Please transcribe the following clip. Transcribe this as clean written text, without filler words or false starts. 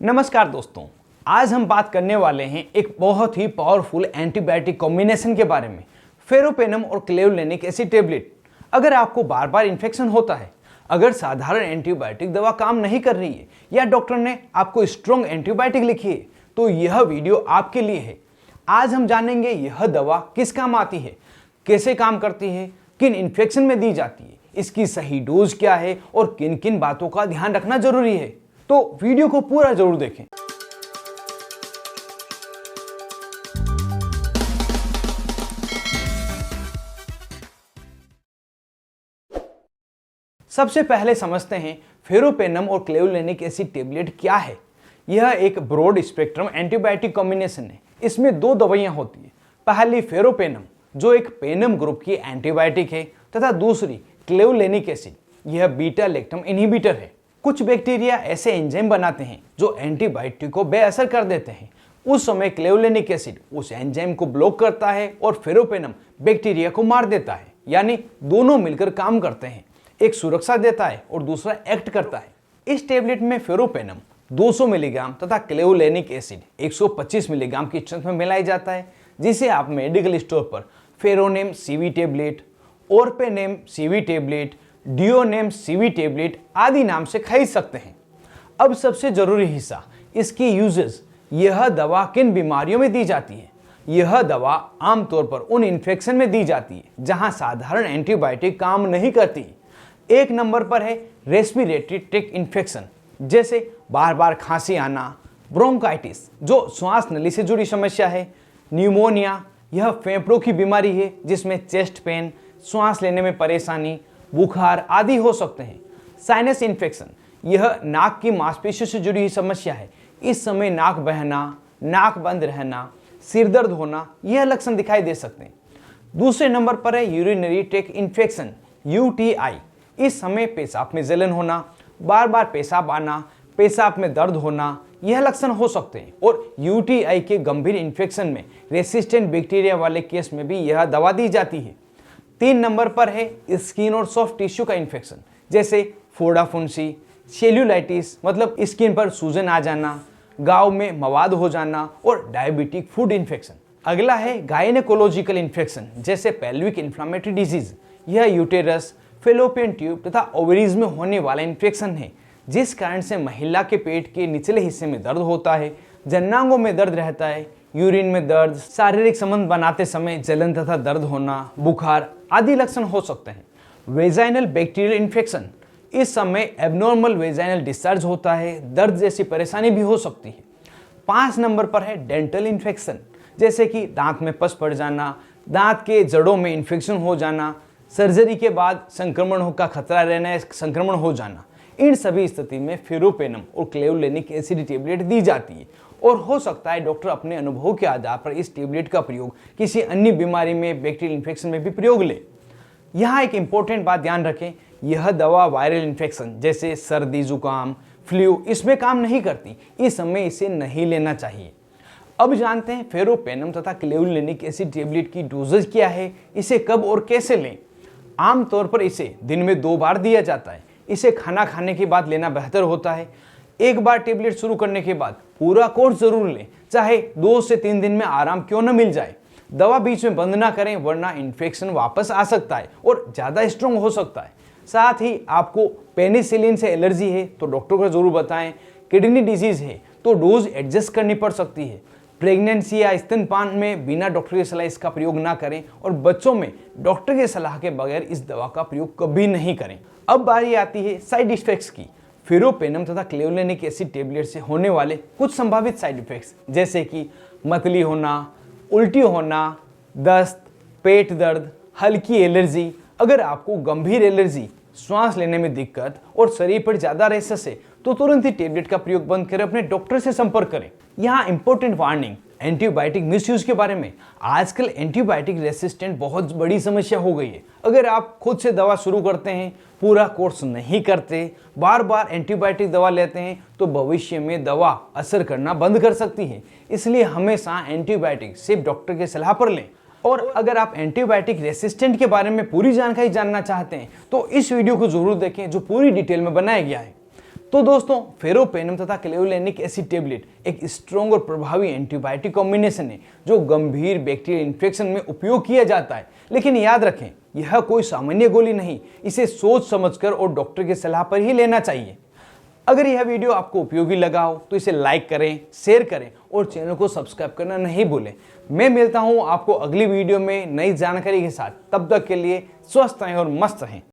नमस्कार दोस्तों, आज हम बात करने वाले हैं एक बहुत ही पावरफुल एंटीबायोटिक कॉम्बिनेशन के बारे में, फेरोपेनम और क्लेवुलेनिक एसिड टेबलेट। अगर आपको बार बार इन्फेक्शन होता है, अगर साधारण एंटीबायोटिक दवा काम नहीं कर रही है या डॉक्टर ने आपको स्ट्रॉन्ग एंटीबायोटिक लिखी है, तो यह वीडियो आपके लिए है। आज हम जानेंगे यह दवा किस काम आती है, कैसे काम करती है, किन इन्फेक्शन में दी जाती है, इसकी सही डोज क्या है और किन किन बातों का ध्यान रखना जरूरी है। तो वीडियो को पूरा जरूर देखें। सबसे पहले समझते हैं फेरोपेनम और क्लेवुलेनिक एसिड टेबलेट क्या है। यह एक ब्रॉड स्पेक्ट्रम एंटीबायोटिक कॉम्बिनेशन है। इसमें दो दवाइयां होती है। पहली फेरोपेनम जो एक पेनम ग्रुप की एंटीबायोटिक है तथा दूसरी क्लेवुलेनिक एसिड, यह बीटा लैक्टम इनहिबिटर है। कुछ बैक्टीरिया ऐसे एंजाइम बनाते हैं जो एंटीबायोटिक को बेअसर कर देते हैं। उस समय क्लेवुलेनिक एसिड उस एंजाइम को ब्लॉक करता है और फेरोपेनम बैक्टीरिया को मार देता है। यानी दोनों मिलकर काम करते हैं, एक सुरक्षा देता है और दूसरा एक्ट करता है। इस टेबलेट में फेरोपेनम 200 मिलीग्राम तथा क्लेवुलेनिक एसिड 125 मिलीग्राम की स्ट्रेंथ में मिलाया जाता है, जिसे आप मेडिकल स्टोर पर Faronem CV tablet, Orpenem CV tablet, Dionem CV tablet आदि नाम से खरीद सकते हैं। अब सबसे जरूरी हिस्सा, इसकी यूजेस। यह दवा किन बीमारियों में दी जाती है? यह दवा आमतौर पर उन इन्फेक्शन में दी जाती है जहां साधारण एंटीबायोटिक काम नहीं करती। एक नंबर पर है रेस्पिरेटरी ट्रैक्ट इन्फेक्शन, जैसे बार बार खांसी आना, ब्रोंकाइटिस जो श्वास नली से जुड़ी समस्या है, न्यूमोनिया, यह फेफड़ों की बीमारी है जिसमें चेस्ट पेन, श्वास लेने में परेशानी, बुखार आदि हो सकते हैं। साइनस इन्फेक्शन, यह नाक की मांसपेशियों से जुड़ी हुई समस्या है। इस समय नाक बहना, नाक बंद रहना, सिर दर्द होना, यह लक्षण दिखाई दे सकते हैं। दूसरे नंबर पर है यूरिनरी ट्रैक्ट इन्फेक्शन UTI। इस समय पेशाब में जलन होना, बार बार पेशाब आना, पेशाब में दर्द होना, यह लक्षण हो सकते हैं। और UTI के गंभीर इन्फेक्शन में रेसिस्टेंट बैक्टीरिया वाले केस में भी यह दवा दी जाती है। 3 नंबर पर है स्किन और सॉफ्ट टिश्यू का इन्फेक्शन, जैसे फोड़ा फुंसी, सेल्यूलाइटिस मतलब स्किन पर सूजन आ जाना, गाँव में मवाद हो जाना और डायबिटिक फूड इन्फेक्शन। अगला है गायनेकोलॉजिकल इन्फेक्शन, जैसे पेल्विक इन्फ्लामेटरी डिजीज। यह यूटेरस, फेलोपियन ट्यूब तथा ओवरीज में होने वाला इन्फेक्शन है, जिस कारण से महिला के पेट के निचले हिस्से में दर्द होता है, जननांगों में दर्द रहता है, यूरिन में दर्द, शारीरिक संबंध बनाते समय जलन तथा दर्द होना, बुखार आदि लक्षण हो सकते हैं। वेजाइनल बैक्टीरियल इन्फेक्शन, इस समय एबनॉर्मल वेजाइनल डिस्चार्ज होता है, दर्द जैसी परेशानी भी हो सकती है। 5 नंबर पर है डेंटल इन्फेक्शन, जैसे कि दांत में पस पड़ जाना, दांत के जड़ों में इन्फेक्शन हो जाना, सर्जरी के बाद संक्रमण का खतरा रहना, संक्रमण हो जाना। इन सभी स्थिति में फेरोपेनम और क्लेवुलेनिक एसिड टेबलेट दी जाती है और हो सकता है डॉक्टर अपने अनुभव के आधार पर इस टेबलेट का प्रयोग किसी अन्य बीमारी में, बैक्टीरियल इन्फेक्शन में भी प्रयोग ले। यहाँ एक इंपॉर्टेंट बात ध्यान रखें, यह दवा वायरल इन्फेक्शन जैसे सर्दी, जुकाम, फ्लू इसमें काम नहीं करती। इस समय इसे नहीं लेना चाहिए। अब जानते हैं फेरोपेनम तथा क्लेवुलेनिक एसिड टेबलेट की डोजेज क्या है, इसे कब और कैसे लें। आमतौर पर इसे दिन में 2 बार दिया जाता है। इसे खाना खाने के बाद लेना बेहतर होता है। एक बार टेबलेट शुरू करने के बाद पूरा कोर्स जरूर लें, चाहे 2 से 3 दिन में आराम क्यों न मिल जाए। दवा बीच में बंद ना करें, वरना इन्फेक्शन वापस आ सकता है और ज़्यादा स्ट्रॉन्ग हो सकता है। साथ ही आपको पेनिसिलिन से एलर्जी है तो डॉक्टर को जरूर बताएं। किडनी डिजीज है तो डोज एडजस्ट करनी पड़ सकती है। प्रेगनेंसी या स्तनपान में बिना डॉक्टर की सलाह इसका प्रयोग ना करें और बच्चों में डॉक्टर की सलाह के बगैर इस दवा का प्रयोग कभी नहीं करें। अब बारी आती है साइड इफेक्ट्स की। फेरोपेनम तथा क्लेवुलेनिक एसिड टेबलेट से होने वाले कुछ संभावित साइड इफेक्ट्स, जैसे कि मतली होना, उल्टी होना, दस्त, पेट दर्द, हल्की एलर्जी। अगर आपको गंभीर एलर्जी, श्वास लेने में दिक्कत और शरीर पर ज्यादा रैशेस है तो तुरंत ही टेबलेट का प्रयोग बंद करें, अपने डॉक्टर से संपर्क करें। यहाँ इंपॉर्टेंट वार्निंग एंटीबायोटिक मिसयूज के बारे में। आजकल एंटीबायोटिक रेसिस्टेंट बहुत बड़ी समस्या हो गई है। अगर आप खुद से दवा शुरू करते हैं, पूरा कोर्स नहीं करते, बार बार एंटीबायोटिक दवा लेते हैं, तो भविष्य में दवा असर करना बंद कर सकती है। इसलिए हमेशा एंटीबायोटिक सिर्फ डॉक्टर की सलाह पर लें। और अगर आप एंटीबायोटिक रेसिस्टेंट के बारे में पूरी जानकारी जानना चाहते हैं तो इस वीडियो को जरूर देखें, जो पूरी डिटेल में बनाया गया है। तो दोस्तों, फेरोपेनम तथा क्लेवुलेनिक एसिड टेबलेट एक स्ट्रॉन्ग और प्रभावी एंटीबायोटिक कॉम्बिनेशन है जो गंभीर बैक्टीरियल इन्फेक्शन में उपयोग किया जाता है। लेकिन याद रखें, यह कोई सामान्य गोली नहीं, इसे सोच समझकर और डॉक्टर की सलाह पर ही लेना चाहिए। अगर यह वीडियो आपको उपयोगी लगा हो तो इसे लाइक करें, शेयर करें और चैनल को सब्सक्राइब करना नहीं भूलें। मैं मिलता हूं आपको अगली वीडियो में नई जानकारी के साथ। तब तक के लिए स्वस्थ रहें और मस्त रहें।